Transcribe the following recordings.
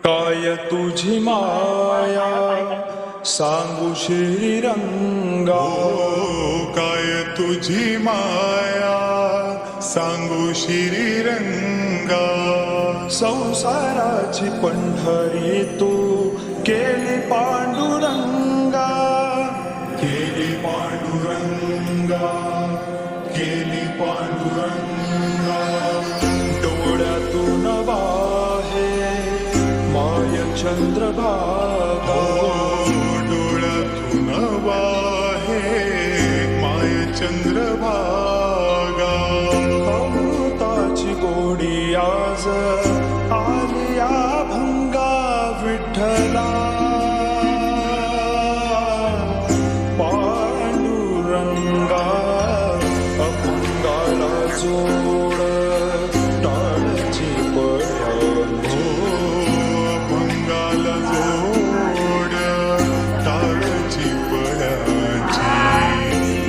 काय तुझी माया सांगू श्रीरंगा, काय तुझी माया सांगू श्रीरंगा। संसाराची पंढरी तू केली पांडुरंगा, केली पांडुरंगा, केली पांडुरंगा। डोळ्यातून वाहे माय चंद्रभागा, डोळ्यातून वाहे माय चंद्रभागा। अमृताची गोडी आज आलिया भंगा विठ्ठला, पांडुरंगा अपंगाला जोड टाळची पळ्यांची, अपंगाला जोड टाळची पळ्यांची।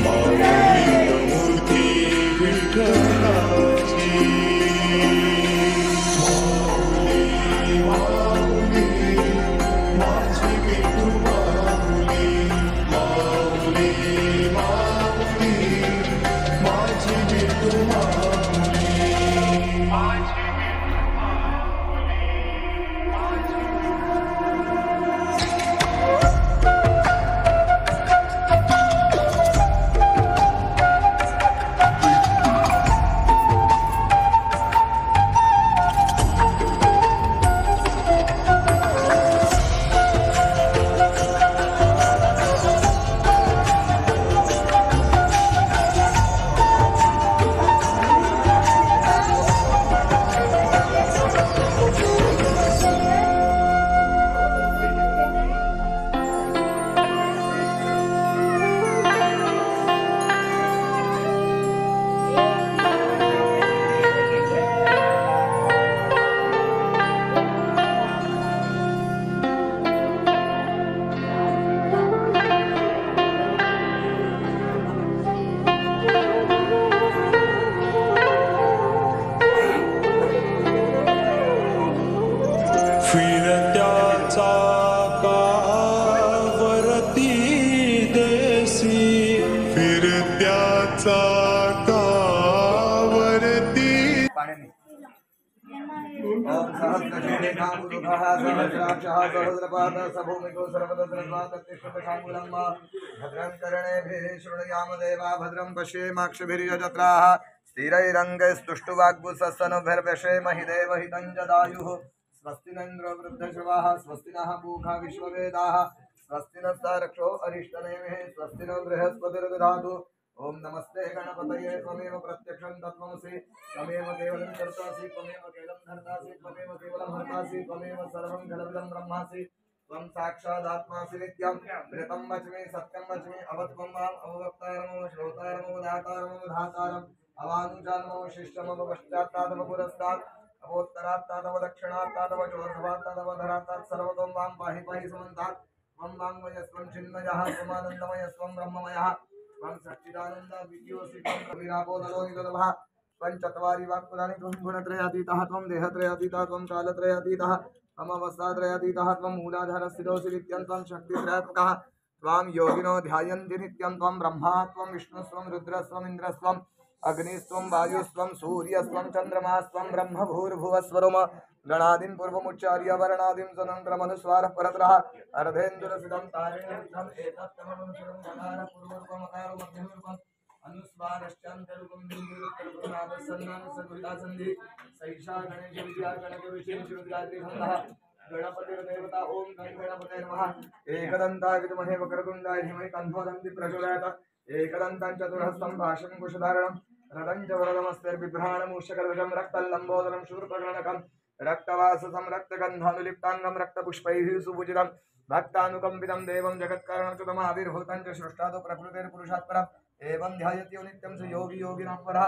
माऊली मूर्ती विठ्ठलाची, फिरत्या चाकावरती देसी, फिरत्या चाकावरती। ओम सहस्रशीर्षः पुरुषः सहस्राक्षः सहस्रपादः सभूमिको सर्वतन्त्रस्वाततिष्ठशाङ्कुलम् भद्रं कर्णेभिः शृणुयाम देवा भद्रं पश्येमाक्षभिर्यजत्राः स्थिरैरङ्गैस्तुष्टुवाग्भुसस्तनभिर्व्यशेमहि देवहितं जदायुः स्वस्ति न इन्द्रो वृद्धश्रवाः स्वस्ति नः पूषा विश्ववेदाः स्वस्ति नस्तारक्षो अरिष्टनेमिः स्वस्ति नो बृहस्पतिर्दधातु। ओम नमस्ते गणपतये त्वमेव प्रत्यक्षं तत्त्वमसि त्वमेव केवलं कर्तासि त्वमेव केवलं धर्तासि त्वमेव केवलं हर्तासि त्वमेव सर्वं खलविदं ब्रह्मासि त्वं साक्षादात्मासि नित्यं मृतं वच्मि सत्यं वच्मि अवत्वं माम् अववक्तारमो श्रोतारमो दातारमो धातारम् अवानुजानमो शिष्टमो पश्चात्तादव पुरस्तात् अवोत्तरात्तादव दक्षिणात्तादव चोर्ध्वात्तादव धरात्तात् सर्वतों मां पाहि पाहि समन्तात् त्वं वाङ्मयस्त्वं चिन्मयः त्वमानन्दमयस्त्वं ब्रह्ममयः त्वं सच्चिदानन्द विद्योऽसि त्वं कविराबोधनो निगमः त्वं चत्वारि वाक्पदानि त्वं गुणत्रयातीतः त्वं देहत्रयातीतः त्वं कालत्रयातीतः त्वम् अवस्थात्रयातीतः त्वं मूलाधारस्थितोऽसि नित्यं त्वं शक्तित्रयात्मकः त्वां योगिनो ध्यायन्ति नित्यं त्वं ब्रह्मा त्वं विष्णुस्त्वं रुद्रस्त्वम् इन्द्रस्त्वम् अग्निस्त्वं वायुस्त्वं सूर्यस्त्वं चन्द्रमास्त्वं ब्रह्म भूर्भुवस्वरम गणादिं पूर्वमुच्चार्य वर्णादिं सनन्द्रमनुस्वारः परतरः अर्धेन्दुरसिदं तारेणम् एतत्तमनुसरं गकार पूर्वरूपमकार मध्यमरूपम् अनुस्वारश्चान्तरूपं बिन्दुरुत्तरगुणादसन्नानसगुरुदासन्धि सैषा गणेशविद्या गणगुरुशिवशिवगात्रिखण्डः गणपतिर्देवता ओं गणपतये नमः। एकदन्ताय विद्महे वक्रतुण्डाय धीमहि तन्नो दन्ति प्रचोदयात्। एकदन्तं चतुर्हस्तं भाषं कुशधारणं रदं च वरदमस्तिर्बिभ्राणमूषकध्वजं रक्तल्लम्बोदरं शूर्पकर्णकं रक्तवाससं रक्तगन्धानुलिप्ताङ्गं रक्तपुष्पैः सुपूजितं भक्तानुकम्पितं देवं जगत्कारणचतुर्माविर्भूतं च सृष्टादो प्रकृतिर्पुरुषात् परम् एवं ध्यायति यो नित्यं स योगी योगिनां परः।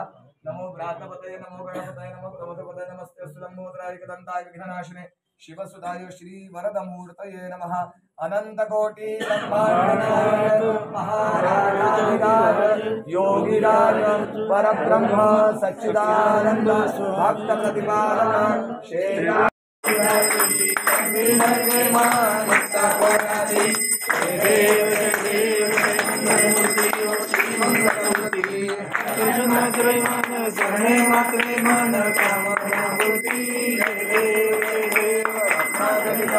नमो भ्रातपतये नमो गणपतये नमो प्रमथपतये नमस्ते लम्बोदराय एकदन्ताय विघ्ननाशिने शिवसुताय श्रीवरदमूर्तये नमः। अनंतकोटि ब्रह्मांड महाराज योगीराज परब्रह्म सच्चिदानंद भक्त प्रतिपालक शेरा मन कामना पूर्ती जय देव रत्नाजनित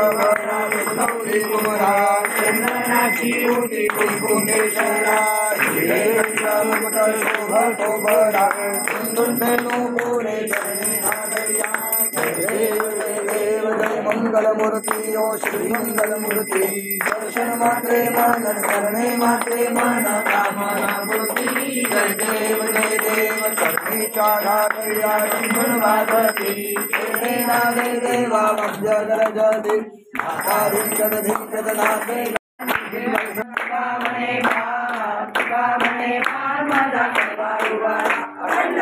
गौरी कुमरा चंदनाची उटी कुंकुमेश्वरा श्रीरंगमुट शोभतो बरा सिंधुंधनु पुरे चरणी नागरिया जय देव जय मंगलमूर्ती ओ श्री मंगलमूर्ती दर्शन मात्रे मन शरणे मात्रे मन कामना पूर्ती जय देव चरणी चाढ़ा शंभर वाजती जय नादे देवा मध्य गरजती माता धिंकद धिंकद नादे माझा अखंड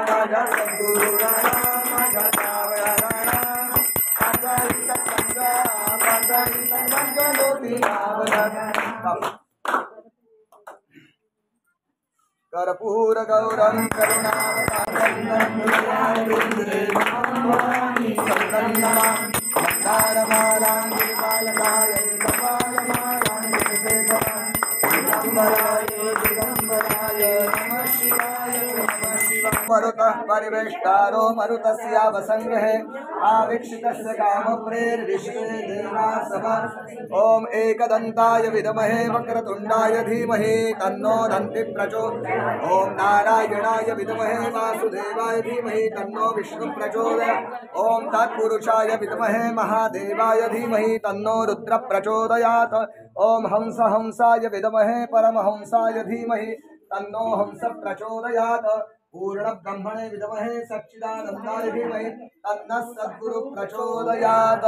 माझा सद्गुरु माझा सावळा राणा कर्पूर गौरम मरुत परिवेष्टारो मरुतस्य वसंगहे आवीक्षितस्य कामप्रेर्विश्वे देवासभा ओम एकदन्ताय विद्महे वक्रतुण्डाय धीमहि तन्नो दन्ति प्रचोदयात् ओम नारायणाय विद्महे वासुदेवाय धीमहि तन्नो विष्णु प्रचोदयात् ओम तत्पुरुषाय विद्महे महादेवाय धीमहि तन्नो रुद्र प्रचोदयात् ओम हंसाय विद्महे परमहंसाय धीमहि तन्नो हंस प्रचोदयात् पूर्ण ब्रह्मणे विद्महे सच्चिदानन्दाय धीमहि तन्नः सद्गुरु प्रचोदयात्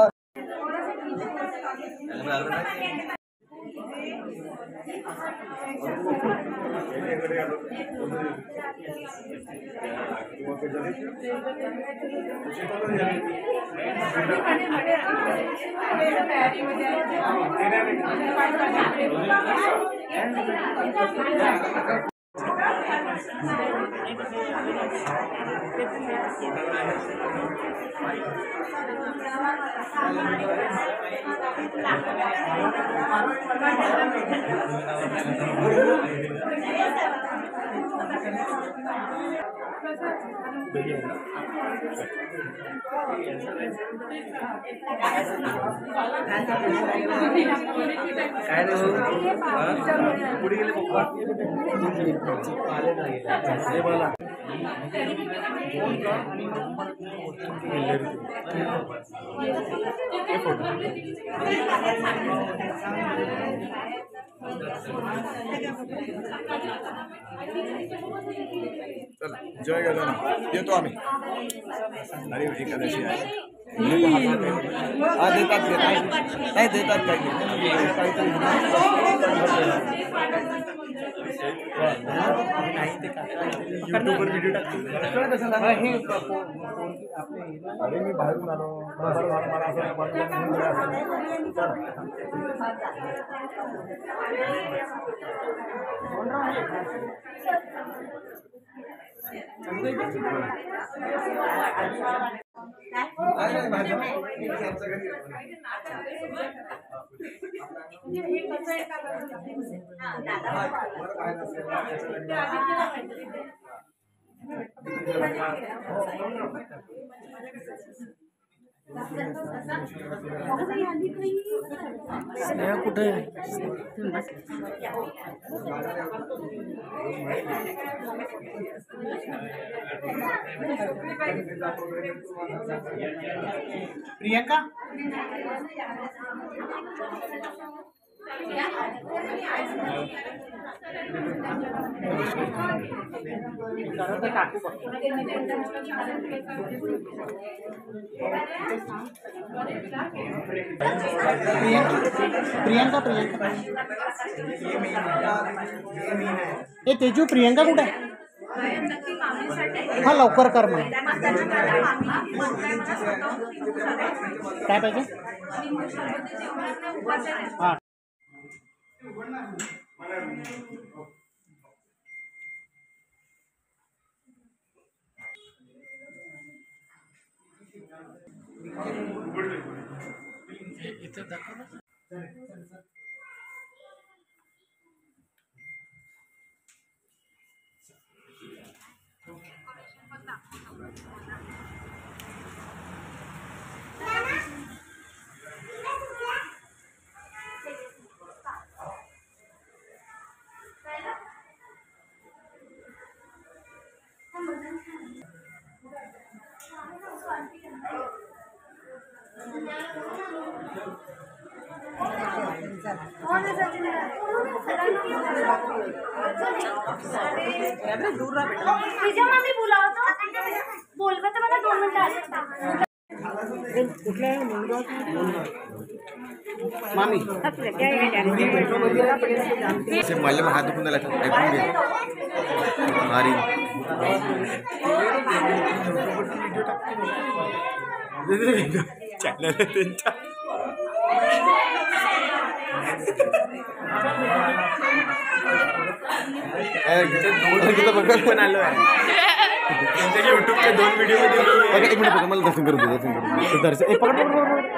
जय गजानन येतो आम्ही अरे एकादशी आहे देतात नाही देतात अरे मी बाहेरून आलो कुठे प्रियंका प्रियंका ए तेजू प्रियंका कुठे आहे? हा लवकर कर मग काय पाहिजे हा इथं दाखव तुझ्या मामी बोलावतो बोलवत मला 2 मिनिटं आले मामी मला हात दुखून झाला ऐकून घे मारी चॅनल त्यांच्या बघत पण आलो आहे त्यांच्या युट्यूबच्या 2 व्हिडिओ मध्ये एक मिनिट बघा मला दर्शन करू दे दर्शन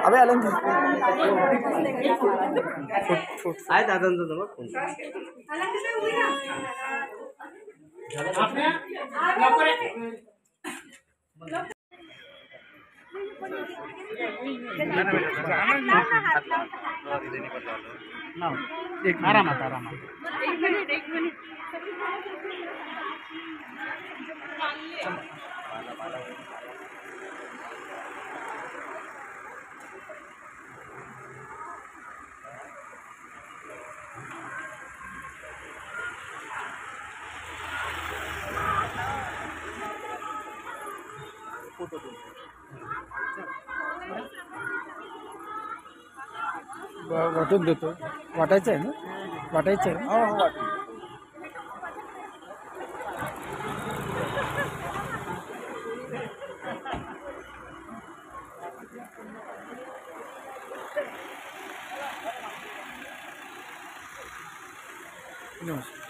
अबे आलं आहे दादांचं जवळ आरामात आरामात वाटून देतो वाटायचं आहे ना वाटायचं आहे हो हो वाटून नमस्कार